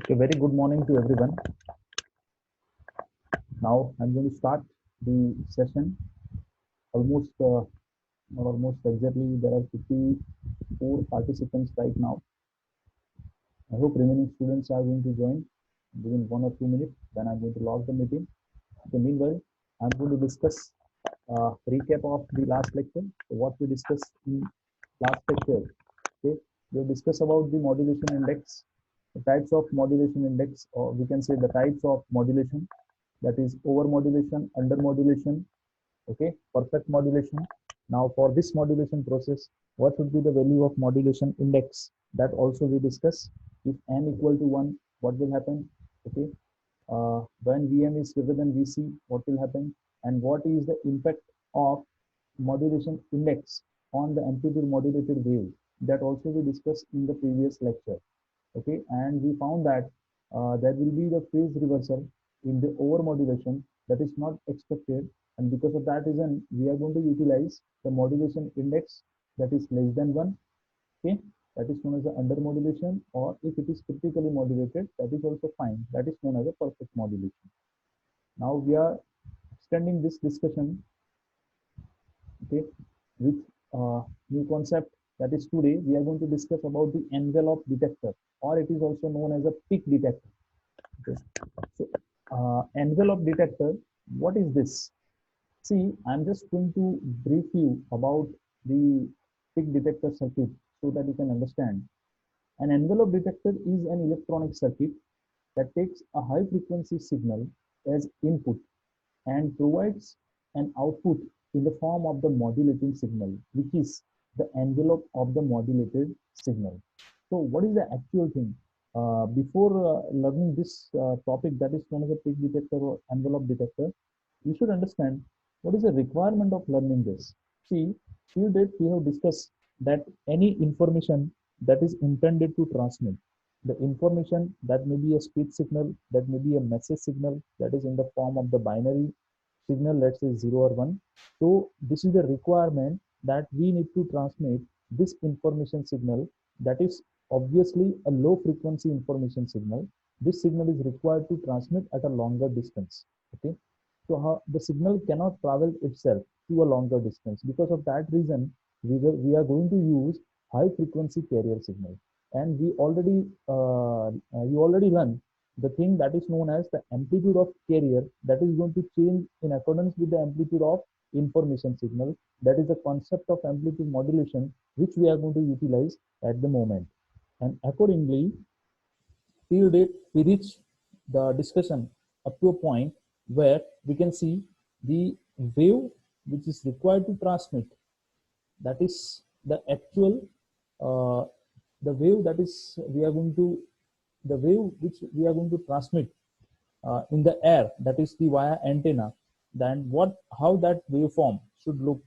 A very good morning to everyone. Now I'm going to start the session. Almost, not almost exactly, there are 54 participants right now. I hope remaining students are going to join within 1 or 2 minutes. Then I'm going to log the meeting. So meanwhile, I'm going to discuss recap of the last lecture. So what we discussed in last lecture. Okay, we discussed about the modulation index, the types of modulation index, or we can say the types of modulation. That is over modulation, under modulation, okay, perfect modulation. Now for this modulation process, what should be the value of modulation index? That also we discuss. If n equal to 1, what will happen? Okay, when Vm is greater than Vc, what will happen? And what is the impact of modulation index on the amplitude modulated wave? That also we discussed in the previous lecture. Okay, and we found that there will be the phase reversal in the over modulation that is not expected, and because of that reason we are going to utilize the modulation index that is less than 1. Okay, that is known as the under modulation, or if it is critically modulated, that is also fine, that is known as a perfect modulation. Now we are extending this discussion, okay, with new concept. That is, today we are going to discuss about the envelope detector, or it is also known as a peak detector. Okay. So envelope detector, what is this? See, I'm just going to brief you about the peak detector circuit so that you can understand. An envelope detector is an electronic circuit that takes a high frequency signal as input and provides an output in the form of the modulating signal, which is the envelope of the modulated signal. So what is the actual thing? Before learning this topic, that is known as a peak detector or envelope detector, you should understand what is the requirement of learning this. See, till date we have discussed that any information that is intended to transmit, the information that may be a speech signal, that may be a message signal, that is in the form of the binary signal, let's say 0 or 1. So this is the requirement, that we need to transmit this information signal, that is obviously a low frequency information signal. This signal is required to transmit at a longer distance. Okay, so how the signal cannot travel itself to a longer distance. Because of that reason, we are going to use high frequency carrier signal. And we already you already learned the thing that is known as the amplitude of carrier, that is going to change in accordance with the amplitude of information signal. That is the concept of amplitude modulation, which we are going to utilize at the moment. And accordingly, till date we reach the discussion up to a point where we can see the wave which is required to transmit, that is the actual uh, the wave that is we are going to the wave which we are going to transmit in the air, that is the via antenna, then what how that waveform should look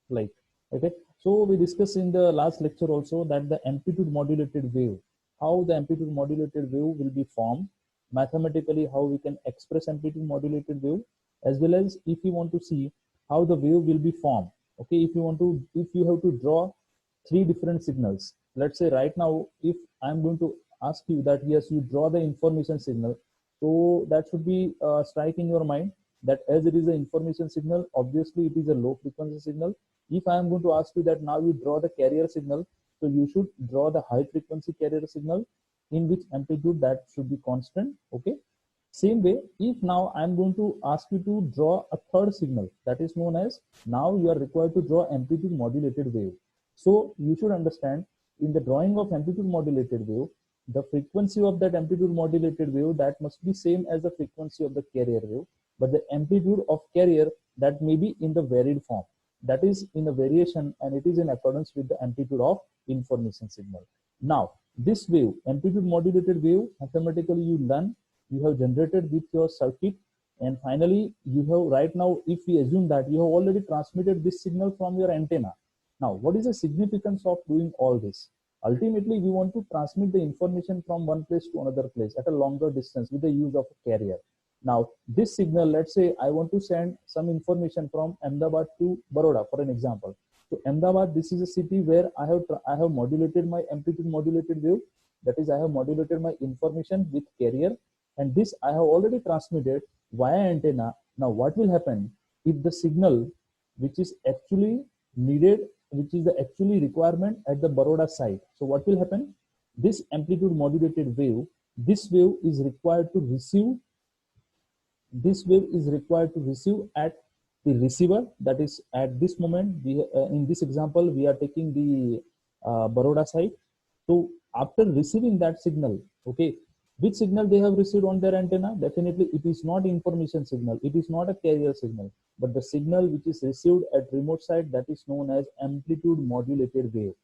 like. Okay, so we discussed in the last lecture also that the amplitude modulated wave, how the amplitude modulated wave will be formed mathematically, how we can express amplitude modulated wave, as well as if you want to see how the wave will be formed. Okay, if you have to draw three different signals, let's say right now if I'm going to ask you that yes, you draw the information signal, so that should be strike in your mind that as it is an information signal, obviously it is a low frequency signal. If I am going to ask you that now you draw the carrier signal, so you should draw the high frequency carrier signal in which amplitude that should be constant. Okay, same way, if now I am going to ask you to draw a third signal, that is known as, now you are required to draw amplitude modulated wave. So you should understand, in the drawing of amplitude modulated wave, the frequency of that amplitude modulated wave, that must be same as the frequency of the carrier wave, but the amplitude of carrier, that may be in the varied form, that is in a variation, and it is in accordance with the amplitude of information signal. Now this wave, amplitude modulated wave, mathematically you learn, you have generated with your circuit, and finally you have, right now if we assume that you have already transmitted this signal from your antenna. Now what is the significance of doing all this? Ultimately we want to transmit the information from one place to another place at a longer distance with the use of a carrier. Now this signal, let's say I want to send some information from Ahmedabad to Baroda for an example. So Ahmedabad, this is a city where I have modulated my amplitude modulated wave, That is, I have modulated my information with carrier, and this I have already transmitted via antenna. Now what will happen if the signal which is actually needed, which is the actually requirement at the Baroda site? So what will happen? This amplitude modulated wave, this wave is required to receive, this wave is required to receive at the receiver. That is, at this moment, we, in this example, we are taking the Baroda site. So after receiving that signal, okay, which signal they have received on their antenna? Definitely it is not information signal, it is not a carrier signal, but the signal which is received at remote site, that is known as amplitude modulated wave.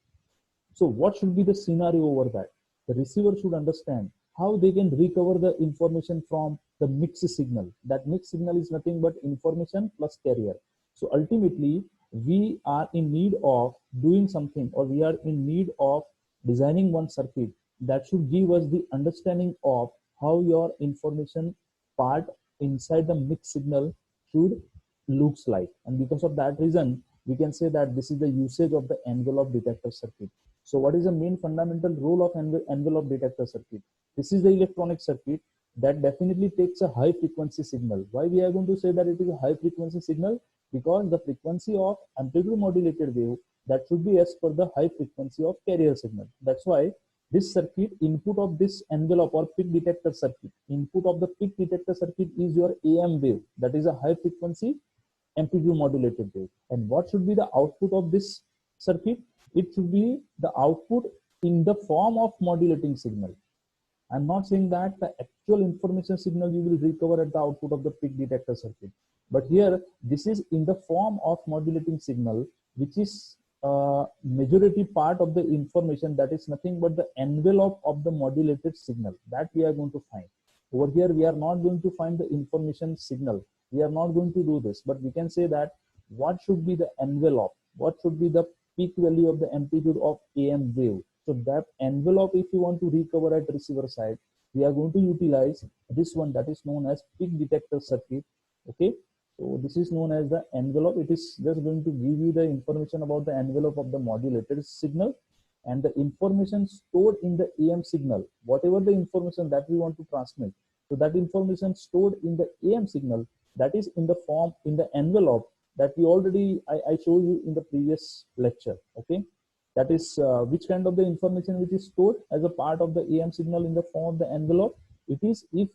So what should be the scenario over that? The receiver should understand how they can recover the information from the mixed signal. That mixed signal is nothing but information plus carrier. So ultimately, we are in need of doing something, or we are in need of designing one circuit that should give us the understanding of how your information part inside the mixed signal should looks like. And because of that reason, we can say that this is the usage of the envelope detector circuit. So what is the main fundamental role of envelope detector circuit? This is the electronic circuit that definitely takes a high frequency signal. Why we are going to say that it is a high frequency signal? Because the frequency of amplitude modulated wave, that should be as per the high frequency of carrier signal. That's why this circuit, input of this envelope or peak detector circuit, input of the peak detector circuit is your AM wave, that is a high frequency amplitude modulated wave. And what should be the output of this circuit? It should be the output in the form of modulating signal. I'm not saying that the actual information signal you will recover at the output of the peak detector circuit, but here this is in the form of modulating signal, which is majority part of the information, that is nothing but the envelope of the modulated signal that we are going to find. Over here we are not going to find the information signal, we are not going to do this, but we can say that what should be the envelope, what should be the peak value of the amplitude of AM wave. So that envelope, if you want to recover at receiver side, we are going to utilize this one, that is known as peak detector circuit. Okay, so this is known as the envelope. It is just going to give you the information about the envelope of the modulated signal, and the information stored in the AM signal, whatever the information that we want to transmit. So that information stored in the AM signal, that is in the form, in the envelope that we already, I showed you in the previous lecture. Okay, that is which kind of the information which is stored as a part of the AM signal in the form of the envelope. It is, if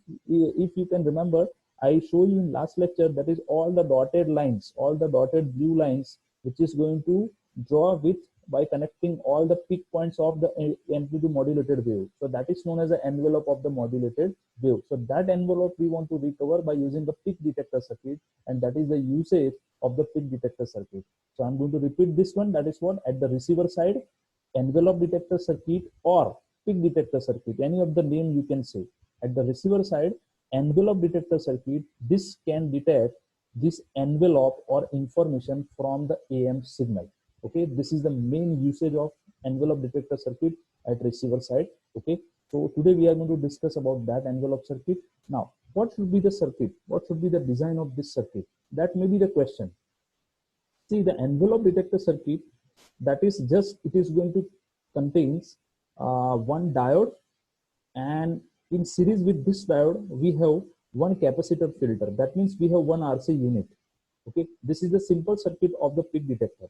you can remember, I showed you in last lecture, that is all the dotted lines, all the dotted blue lines, which is going to draw with by connecting all the peak points of the amplitude modulated wave. So that is known as the envelope of the modulated wave. So that envelope we want to recover by using the peak detector circuit, and that is the usage of the peak detector circuit. So I'm going to repeat this one. That is what, at the receiver side, envelope detector circuit or peak detector circuit, any of the name you can say. At the receiver side, envelope detector circuit, this can detect this envelope or information from the AM signal. Okay, this is the main usage of envelope detector circuit at receiver side. Okay, so today we are going to discuss about that envelope circuit. Now, what should be the circuit? What should be the design of this circuit? That may be the question. See, the envelope detector circuit, that is just, it is going to contains one diode, and in series with this diode we have one capacitor filter. That means we have one RC unit. Okay, this is the simple circuit of the peak detector.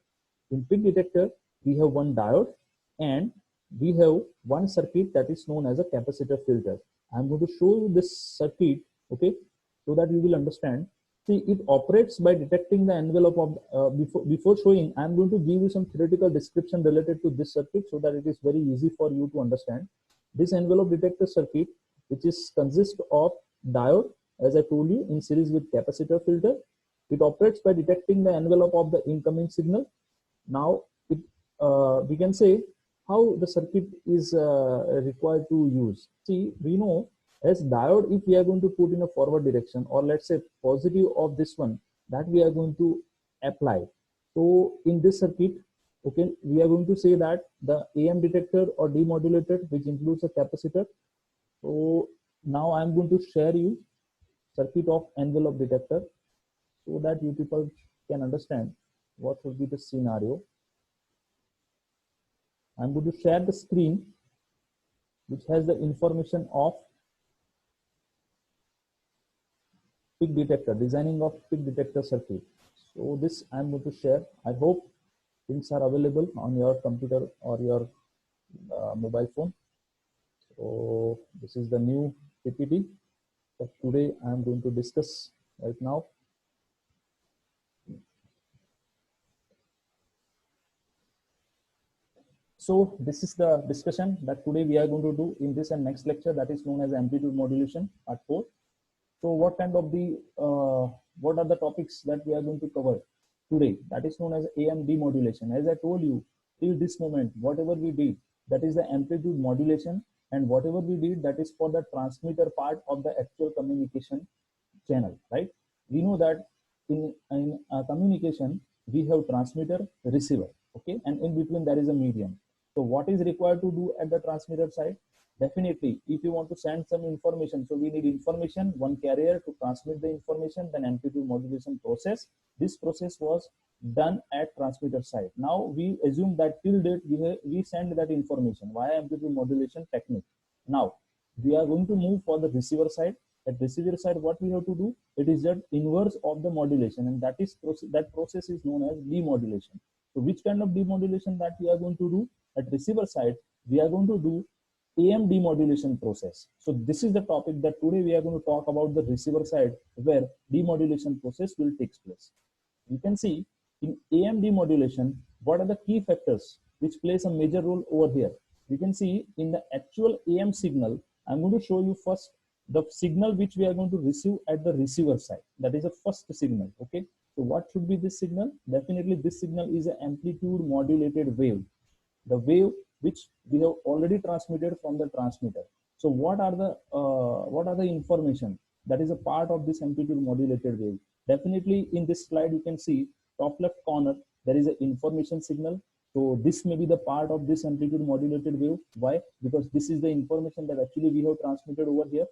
In peak detector we have one diode and we have one circuit that is known as a capacitor filter. I'm going to show you this circuit, okay, so that you will understand. See, it operates by detecting the envelope of, before showing, I'm going to give you some theoretical description related to this circuit so that it is very easy for you to understand. This envelope detector circuit, which is consist of diode, as I told you, in series with capacitor filter. It operates by detecting the envelope of the incoming signal. Now, it, we can say how the circuit is required to use. See, we know as diode, if we are going to put in a forward direction, or let's say positive of this one, that we are going to apply. So in this circuit, okay, we are going to say that the AM detector or demodulated, which includes a capacitor. So now I'm going to share you circuit of envelope detector so that you people can understand what would be the scenario. I'm going to share the screen. which has the information of peak detector, designing of peak detector circuit. So this I'm going to share. I hope things are available on your computer or your mobile phone. So this is the new PPT that today I'm going to discuss right now. So this is the discussion that today we are going to do in this and next lecture, that is known as amplitude modulation part 4. So what kind of what are the topics that we are going to cover today? That is known as AM demodulation. As I told you, till this moment, whatever we did, that is the amplitude modulation, and whatever we did, that is for the transmitter part of the actual communication channel, right? We know that in communication, we have transmitter, receiver, okay? And in between there is a medium. So what is required to do at the transmitter side? Definitely, if you want to send some information, so we need information, one carrier to transmit the information, then amplitude modulation process. This process was done at transmitter side. Now we assume that till date we send that information via amplitude modulation technique. Now we are going to move for the receiver side. At receiver side, what we have to do, it is that inverse of the modulation, and that process is known as demodulation. So which kind of demodulation that we are going to do at receiver side? We are going to do AM demodulation process. So this is the topic that today we are going to talk about, the receiver side where demodulation process will take place. You can see in AM demodulation, what are the key factors which plays a major role over here? You can see in the actual AM signal, I'm going to show you first the signal which we are going to receive at the receiver side. That is the first signal, okay? So what should be this signal? Definitely this signal is an amplitude modulated wave. The wave which we have already transmitted from the transmitter. So what are the information that is a part of this amplitude modulated wave? Definitely in this slide you can see top left corner there is an information signal. So this may be the part of this amplitude modulated wave. Why? Because this is the information that actually we have transmitted over here.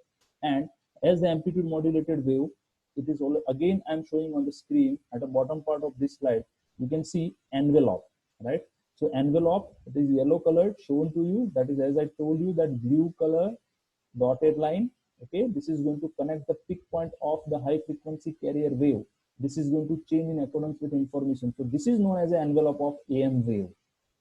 And as the amplitude modulated wave, it is all, again I'm showing on the screen at the bottom part of this slide, you can see envelope, right? So envelope, it is yellow colored shown to you. That is, as I told you, that blue color dotted line. Okay, this is going to connect the peak point of the high frequency carrier wave. This is going to change in accordance with information. So this is known as an envelope of AM wave.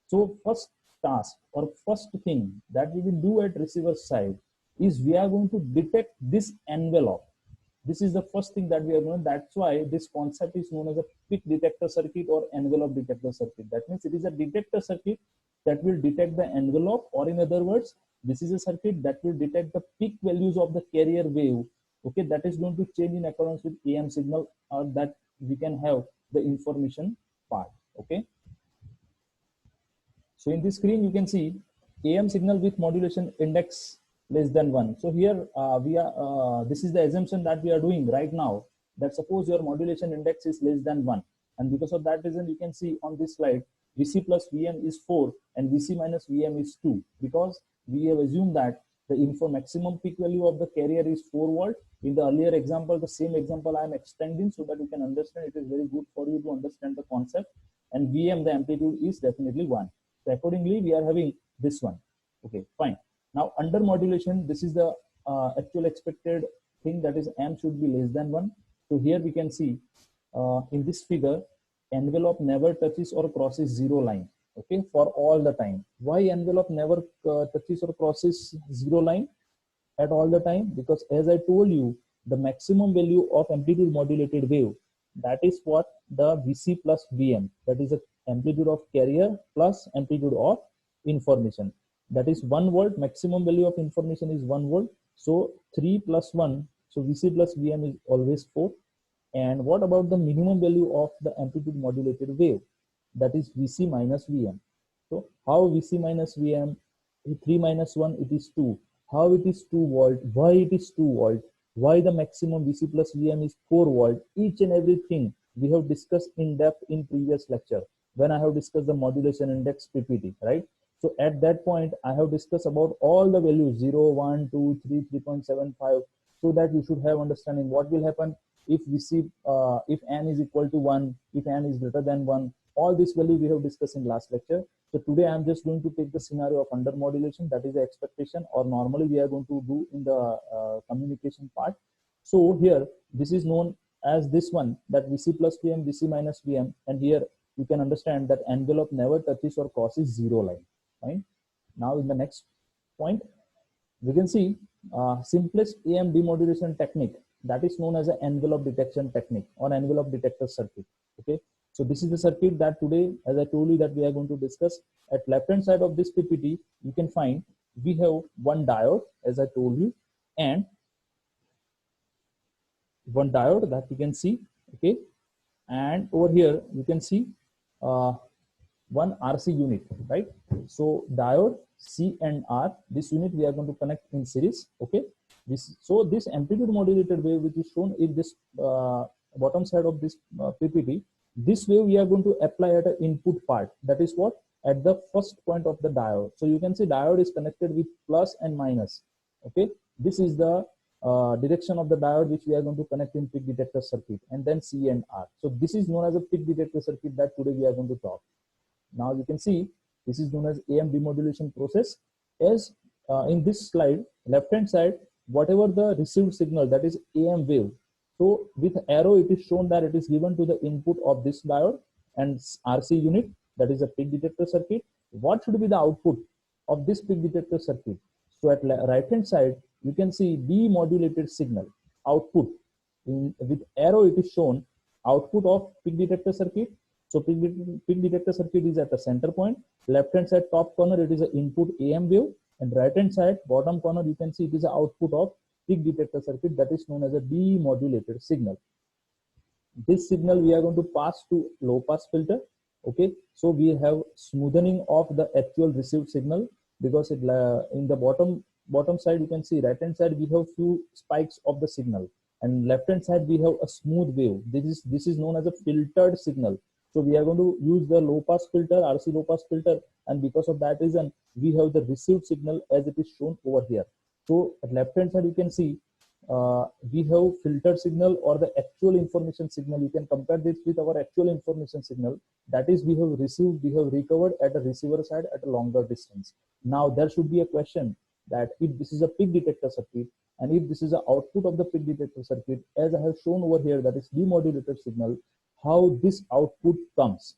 So first task or first thing that we will do at receiver side is we are going to detect this envelope. This is the first thing that we are going to, that's why this concept is known as a peak detector circuit or envelope detector circuit. That means it is a detector circuit that will detect the envelope, or in other words, this is a circuit that will detect the peak values of the carrier wave. Okay, that is going to change in accordance with AM signal, or that we can have the information part. Okay. So in this screen, you can see AM signal with modulation index less than 1. So here this is the assumption that we are doing right now, that suppose your modulation index is less than 1. And because of that reason, you can see on this slide, VC plus VM is 4 and VC minus VM is 2, because we have assumed that the maximum peak value of the carrier is 4 volt. In the earlier example, the same example I am extending so that you can understand. It is very good for you to understand the concept. And VM, the amplitude is definitely 1. So accordingly, we are having this one. Okay, fine. Now under modulation, this is the actual expected thing, that is M should be less than 1. So here we can see in this figure, envelope never touches or crosses 0 line. Okay, for all the time. Why envelope never touches or crosses 0 line at all the time? Because as I told you, the maximum value of amplitude modulated wave, that is what the VC plus VM, that is the amplitude of carrier plus amplitude of information. That is 1 volt, maximum value of information is 1 volt. So 3 plus 1, so VC plus VM is always 4. And what about the minimum value of the amplitude modulated wave? That is VC minus VM. So how VC minus VM, 3 minus 1, it is 2. How it is 2 volt? Why it is 2 volt? Why the maximum VC plus VM is 4 volt? Each and everything we have discussed in depth in previous lecture when I have discussed the modulation index PPT, right? So at that point, I have discussed about all the values 0, 1, 2, 3, 3.75, so that you should have understanding what will happen if VC, if n is equal to 1, if n is greater than 1. All this value we have discussed in last lecture. So today I'm just going to take the scenario of under modulation, that is the expectation, or normally we are going to do in the communication part. So here this is known as this one, that Vc plus Vm, Vc minus Vm, and here you can understand that envelope never touches or crosses zero line. Fine. Now in the next point, we can see simplest AM demodulation technique, that is known as an envelope detection technique or envelope detector circuit. Okay, so this is the circuit that today, as I told you, that we are going to discuss. At left hand side of this PPT, you can find we have one diode, as I told you, and one diode that you can see. Okay, and over here you can see uh, one RC unit, right? So diode C and R, this unit we are going to connect in series. Okay, this amplitude modulated wave, which is shown in this bottom side of this PPT, this wave we are going to apply at an input part, that is what, at the first point of the diode. So you can see diode is connected with plus and minus. Okay, this is the direction of the diode which we are going to connect in peak detector circuit, and then C and R. So this is known as a peak detector circuit that today we are going to talk. Now you can see this is known as AM demodulation process. As in this slide, left hand side, whatever the received signal, that is AM wave. So with arrow it is shown that it is given to the input of this diode and RC unit, that is a peak detector circuit. What should be the output of this peak detector circuit? So at right hand side you can see demodulated signal output. With arrow it is shown output of peak detector circuit. So peak detector circuit is at the center point. Left hand side top corner it is an input AM wave, and right hand side bottom corner you can see it is the output of peak detector circuit, that is known as a demodulated signal. This signal we are going to pass to low pass filter. Okay, so we have smoothing of the actual received signal, because it, in the bottom side you can see right hand side we have few spikes of the signal, and left hand side we have a smooth wave. This is known as a filtered signal. So we are going to use the low pass filter, RC low pass filter, and because of that reason we have the received signal as it is shown over here. So at left hand side you can see we have filtered signal or the actual information signal. You can compare this with our actual information signal, that is we have received, we have recovered at the receiver side at a longer distance. Now there should be a question that if this is a peak detector circuit, and if this is the output of the peak detector circuit, as I have shown over here, that is demodulated signal, how this output comes,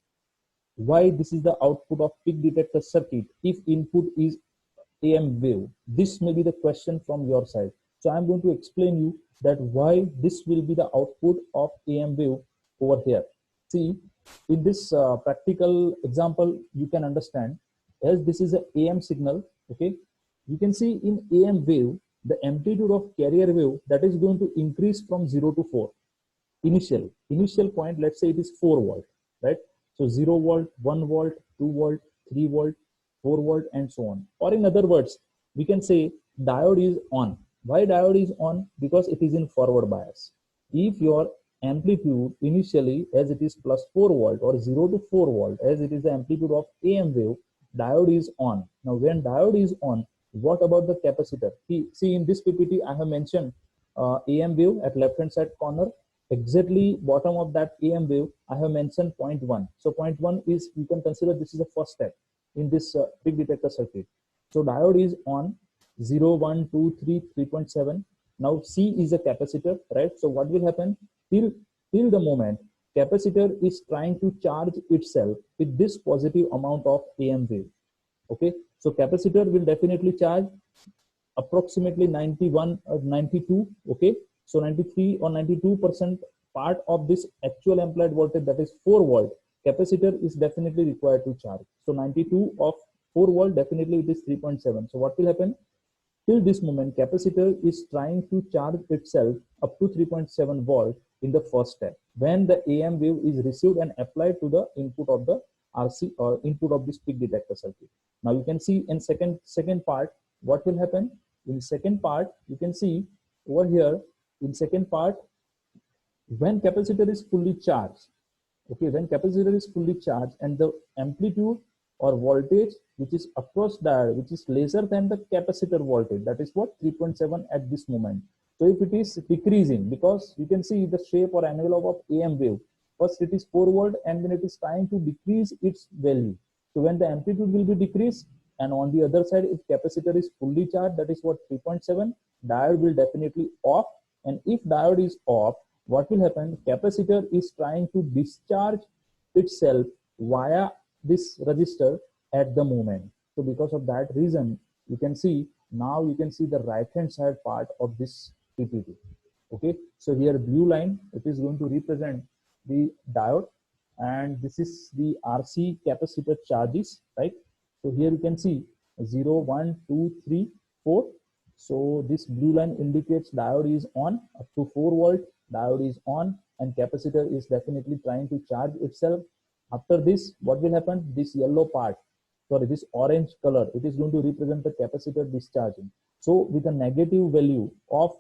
why this is the output of peak detector circuit if input is AM wave. This may be the question from your side. So I'm going to explain you that why this will be the output of AM wave over here. See, in this practical example, you can understand, as this is a AM signal. Okay, you can see in AM wave, the amplitude of carrier wave, that is going to increase from 0 to 4. Initial point, let's say it is 4 volt, right? So 0 volt, 1 volt, 2 volt, 3 volt, 4 volt, and so on. Or in other words, we can say diode is on. Why diode is on? Because it is in forward bias. If your amplitude initially, as it is plus 4 volt or 0 to 4 volt, as it is the amplitude of AM wave, diode is on. Now when diode is on, what about the capacitor? See in this PPT I have mentioned AM wave at left hand side corner. Exactly bottom of that AM wave I have mentioned 0.1. So 0.1 is, you can consider this is the first step in this peak detector circuit. So diode is on 0, 1, 2, 3, 3.7. Now C is a capacitor, right? So what will happen till the moment capacitor is trying to charge itself with this positive amount of AM wave. Okay, so capacitor will definitely charge approximately 91 or 92. Okay, so 93 or 92% part of this actual applied voltage, that is 4 volt, capacitor is definitely required to charge. So 92 of 4 volt, definitely it is 3.7. So what will happen? Till this moment, capacitor is trying to charge itself up to 3.7 volt in the first step, when the AM wave is received and applied to the input of the RC or input of this peak detector circuit. Now you can see in second part, what will happen? In second part, you can see over here, in second part, when capacitor is fully charged, okay, when capacitor is fully charged and the amplitude or voltage which is across diode, which is lesser than the capacitor voltage, that is what, 3.7 at this moment. So if it is decreasing, because you can see the shape or envelope of AM wave, first it is 4 volt and then it is trying to decrease its value. So when the amplitude will be decreased, and on the other side, if capacitor is fully charged, that is what 3.7, diode will definitely off. And if diode is off, what will happen? Capacitor is trying to discharge itself via this resistor at the moment. So because of that reason, you can see now you can see the right hand side part of this PPT. Okay, so here blue line, it is going to represent the diode, and this is the RC capacitor charges, right? So here you can see 0, 1, 2, 3, 4. So this blue line indicates diode is on up to 4 volt, diode is on, and capacitor is definitely trying to charge itself. After this, what will happen? This yellow part, sorry, this orange color, it is going to represent the capacitor discharging. So with a negative value of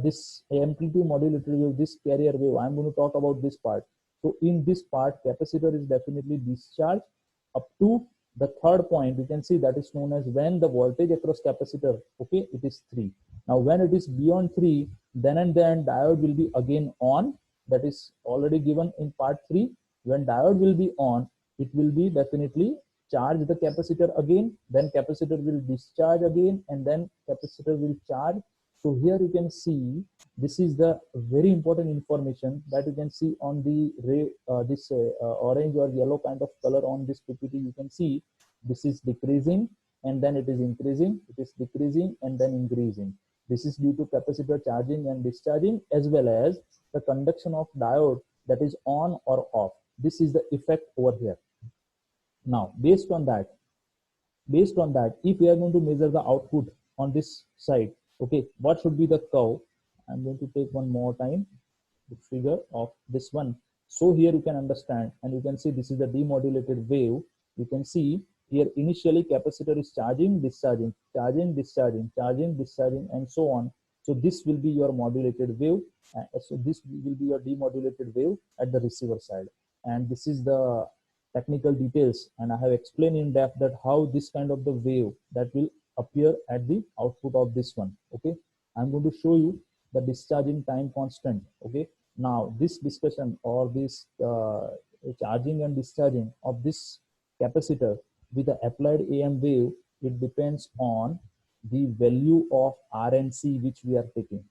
this amplitude modulated wave, this carrier wave, I'm going to talk about this part. So in this part, capacitor is definitely discharged up to the third point. You can see that is known as when the voltage across capacitor, okay, it is 3. Now when it is beyond 3, then and then diode will be again on. That is already given in part 3. When diode will be on, it will be definitely charge the capacitor again, then capacitor will discharge again, and then capacitor will charge. So here you can see this is the very important information that you can see on the orange or yellow kind of color on this PPT. You can see this is decreasing and then it is increasing, it is decreasing and then increasing. This is due to capacitor charging and discharging, as well as the conduction of diode that is on or off. This is the effect over here. Now based on that, if we are going to measure the output on this side, okay, what should be the curve? I'm going to take one more time the figure of this one. So here you can understand, and you can see this is the demodulated wave. You can see here initially capacitor is charging, discharging, charging, discharging, charging, discharging, and so on. So this will be your modulated wave. So this will be your demodulated wave at the receiver side. And this is the technical details, and I have explained in depth that how this kind of the wave that will appear at the output of this one. Okay, I'm going to show you the discharging time constant. Okay, now this discussion or this charging and discharging of this capacitor with the applied AM wave, it depends on the value of RNC which we are taking,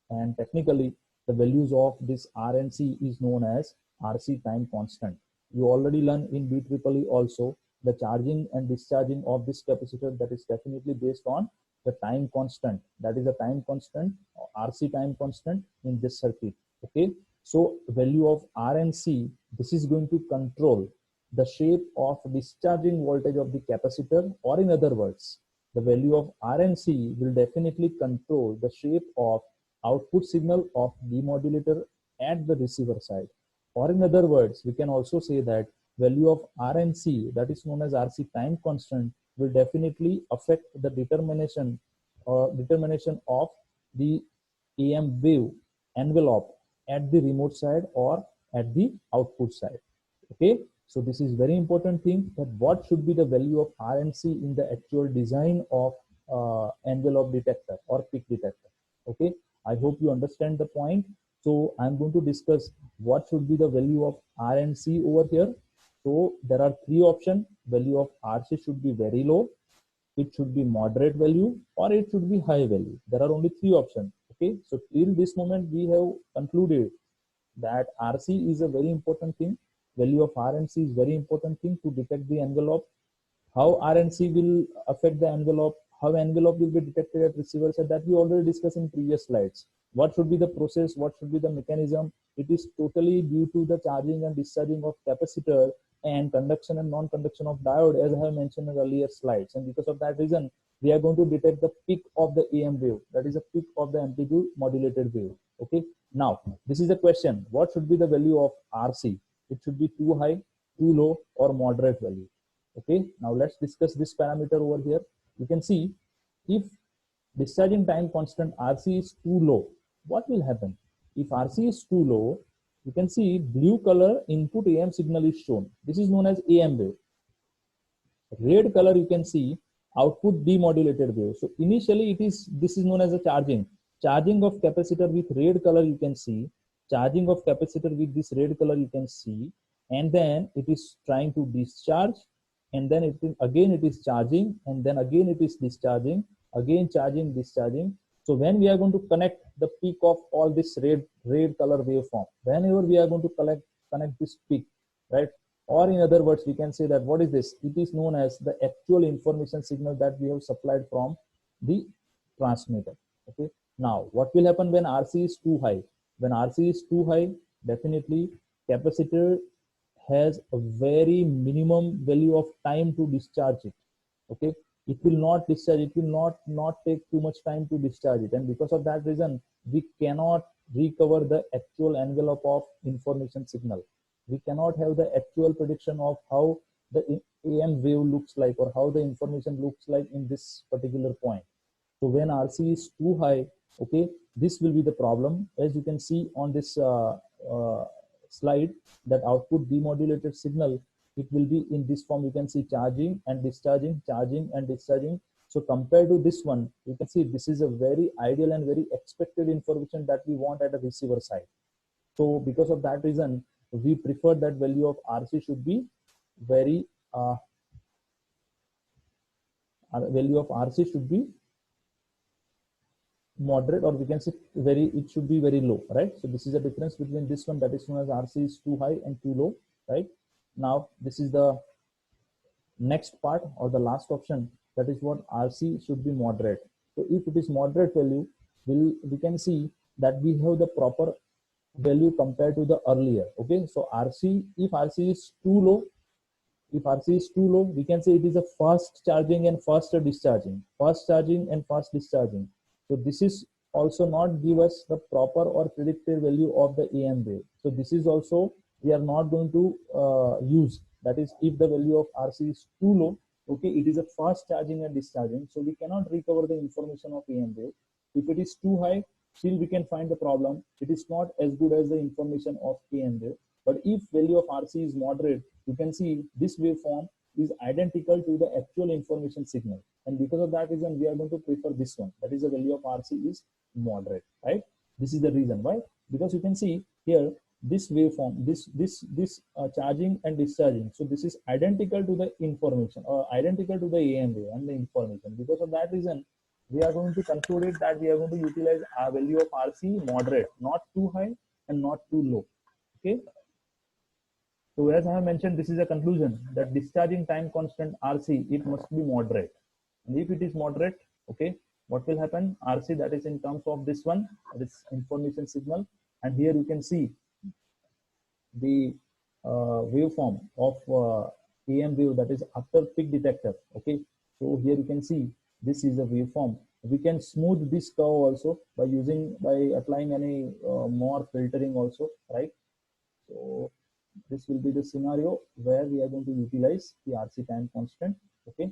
and technically the values of this RNC is known as RC time constant. You already learned in BEEE also the charging and discharging of this capacitor, that is definitely based on the time constant. That is a time constant, RC time constant in this circuit. Okay, so value of RNC, this is going to control the shape of discharging voltage of the capacitor, or in other words, the value of RNC will definitely control the shape of output signal of demodulator at the receiver side. Or in other words, we can also say that value of RNC, that is known as RC time constant, will definitely affect the determination of the AM wave envelope at the remote side or at the output side. Okay, so this is very important thing, that what should be the value of RNC in the actual design of envelope detector or peak detector. Okay, I hope you understand the point. So I'm going to discuss what should be the value of RNC over here. So there are three options. Value of RC should be very low, it should be moderate value, or it should be high value. There are only three options. Okay, so till this moment we have concluded that RC is a very important thing. Value of RNC is very important thing to detect the envelope. How RNC will affect the envelope, how envelope will be detected at receiver side, that we already discussed in previous slides. What should be the process, what should be the mechanism? It is totally due to the charging and discharging of capacitor and conduction and non-conduction of diode, as I have mentioned in earlier slides. And because of that reason, we are going to detect the peak of the AM wave, that is a peak of the amplitude modulated wave. Okay, now this is a question, what should be the value of RC? It should be too high, too low, or moderate value. Okay, now let's discuss this parameter over here. You can see if discharging time constant RC is too low, what will happen? If RC is too low, you can see blue color input AM signal is shown. This is known as AM wave. Red color you can see output demodulated wave. So initially this is known as a charging of capacitor with red color, you can see charging of capacitor with this red color, you can see, and then it is trying to discharge and then again it is charging, and then again it is discharging, again charging, discharging. So when we are going to connect the peak of all this red color waveform, whenever we are going to connect this peak, right? Or in other words, we can say that what is this? It is known as the actual information signal that we have supplied from the transmitter. Okay. Now, what will happen when RC is too high? When RC is too high, definitely capacitor has a very minimum value of time to discharge it. Okay, it will not discharge, it will not take too much time to discharge it, and because of that reason we cannot recover the actual envelope of information signal. We cannot have the actual prediction of how the AM wave looks like or how the information looks like in this particular point. So when RC is too high, okay, this will be the problem. As you can see on this slide, that output demodulated signal, it will be in this form. You can see charging and discharging, charging and discharging. So compared to this one, you can see this is a very ideal and very expected information that we want at a receiver side. So because of that reason, we prefer that value of RC should be very value of RC should be moderate, or we can say very, it should be very low, right? So this is the difference between this one, that is known as RC is too high and too low, right? Now this is the next part or the last option, that is what RC should be moderate. So if it is moderate value, we can see that we have the proper value compared to the earlier. Okay, so RC, if RC is too low, we can say it is a fast charging and faster discharging, fast charging and fast discharging. So this is also not give us the proper or predicted value of the AM wave. So this is also we are not going to use. That is, if the value of RC is too low, okay, it is a fast charging and discharging, so we cannot recover the information of AM wave. If it is too high, still we can find the problem. It is not as good as the information of AM wave. But if value of RC is moderate, you can see this waveform is identical to the actual information signal, and because of that reason we are going to prefer this one, that is the value of RC is moderate, right? This is the reason why, because you can see here this waveform, this charging and discharging, so this is identical to the information or identical to the AM wave and the information. Because of that reason we are going to conclude it that we are going to utilize a value of RC moderate, not too high and not too low. Okay, so as I have mentioned, this is a conclusion that discharging time constant RC, it must be moderate. And if it is moderate, okay, what will happen? RC, that is in terms of this one, this information signal. And here you can see the waveform of AM wave, that is after peak detector. Okay, so here you can see this is a waveform. We can smooth this curve also by applying any more filtering also, right? So this will be the scenario where we are going to utilize the RC time constant. Okay,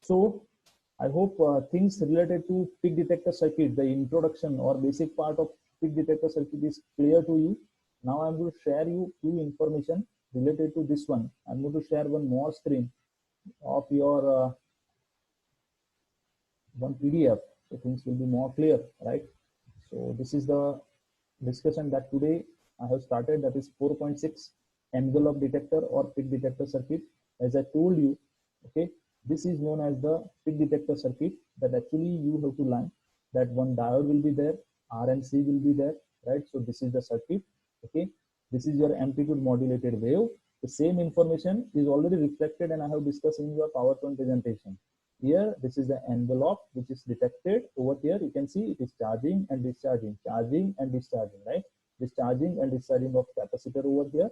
so I hope things related to peak detector circuit, the introduction or basic part of peak detector circuit is clear to you. Now I'm going to share you few information related to this one. I'm going to share one more screen of your one PDF, so things will be more clear, right? So this is the discussion that today I have started, that is 4.6 envelope detector or peak detector circuit. As I told you, okay, this is known as the peak detector circuit, that actually you have to learn that one diode will be there, R and C will be there, right? So this is the circuit. Okay, this is your amplitude modulated wave. The same information is already reflected and I have discussed in your PowerPoint presentation. Here, this is the envelope which is detected. Over here, you can see it is charging and discharging, right? Discharging and discharging of capacitor over here.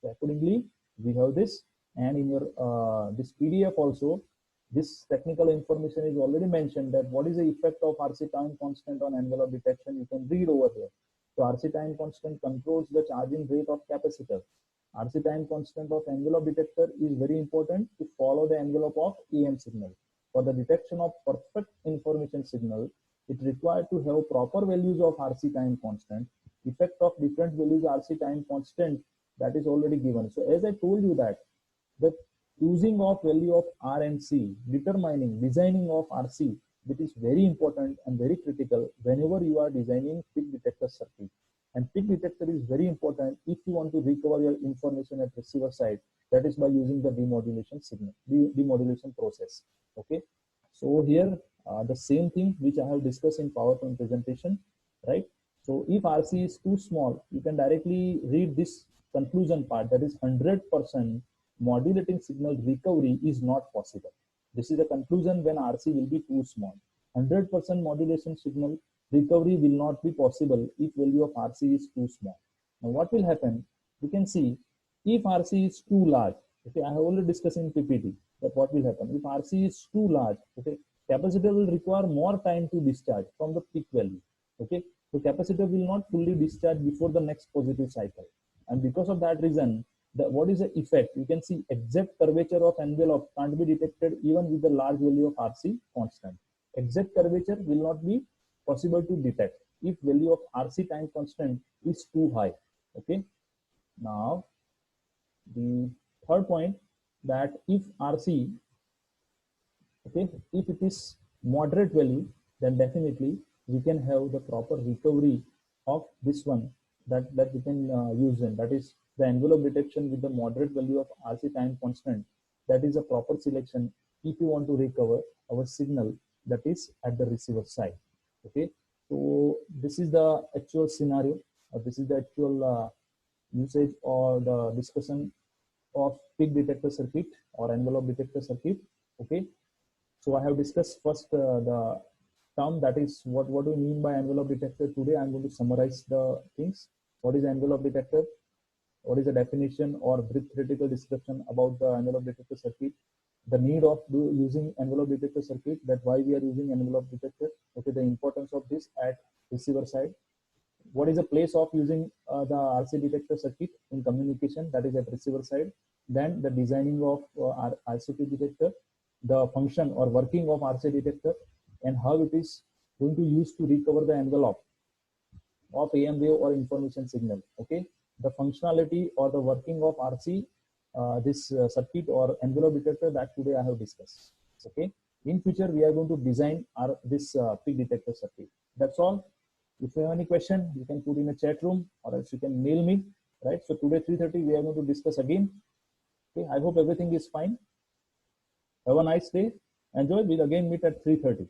So accordingly, we have this, and in your this PDF also, this technical information is already mentioned, that what is the effect of RC time constant on envelope detection. You can read over here. So RC time constant controls the charging rate of capacitor. RC time constant of envelope detector is very important to follow the envelope of EM signal. For the detection of perfect information signal, it required to have proper values of RC time constant. Effect of different values RC time constant, that is already given. So as I told you that the choosing of value of R and C, designing of RC, that is very important and very critical whenever you are designing peak detector circuit. And peak detector is very important if you want to recover your information at receiver side. That is by using the demodulation signal, demodulation process. Okay. So here the same thing which I have discussed in PowerPoint presentation, right? So if RC is too small, you can directly read this conclusion part, that is 100% modulating signal recovery is not possible. This is the conclusion when RC will be too small. 100% modulation signal recovery will not be possible if value of RC is too small. Now what will happen? You can see if RC is too large, okay, I have already discussed in PPT that what will happen. If RC is too large, okay, capacitor will require more time to discharge from the peak value. Okay, so capacitor will not fully discharge before the next positive cycle. And because of that reason, what is the effect? You can see exact curvature of envelope can't be detected even with the large value of RC constant. Exact curvature will not be possible to detect if value of RC time constant is too high. Okay. Now, the third point, that if RC, okay, if it is moderate value, then definitely we can have the proper recovery of this one that we can use in, that is the envelope detection with the moderate value of RC time constant. That is a proper selection if you want to recover our signal that is at the receiver side. Okay, so this is the actual scenario, or this is the actual usage or the discussion of peak detector circuit or envelope detector circuit. Okay, so I have discussed first the term, that is what do we mean by envelope detector. Today I'm going to summarize the things. What is envelope detector? What is the definition or brief theoretical description about the envelope detector circuit? The need of using envelope detector circuit, that why we are using envelope detector. Okay, the importance of this at receiver side. What is the place of using the RC detector circuit in communication, that is at receiver side. Then the designing of RCT detector, the function or working of RC detector, and how it is going to use to recover the envelope of AM wave or information signal. Okay, the functionality or the working of RC, this circuit or envelope detector, that today I have discussed. Okay, in future we are going to design this peak detector circuit. That's all. If you have any question, you can put in a chat room, or else you can mail me. Right. So today 3:30 we are going to discuss again. Okay, I hope everything is fine. Have a nice day. Enjoy. We'll again meet at 3:30.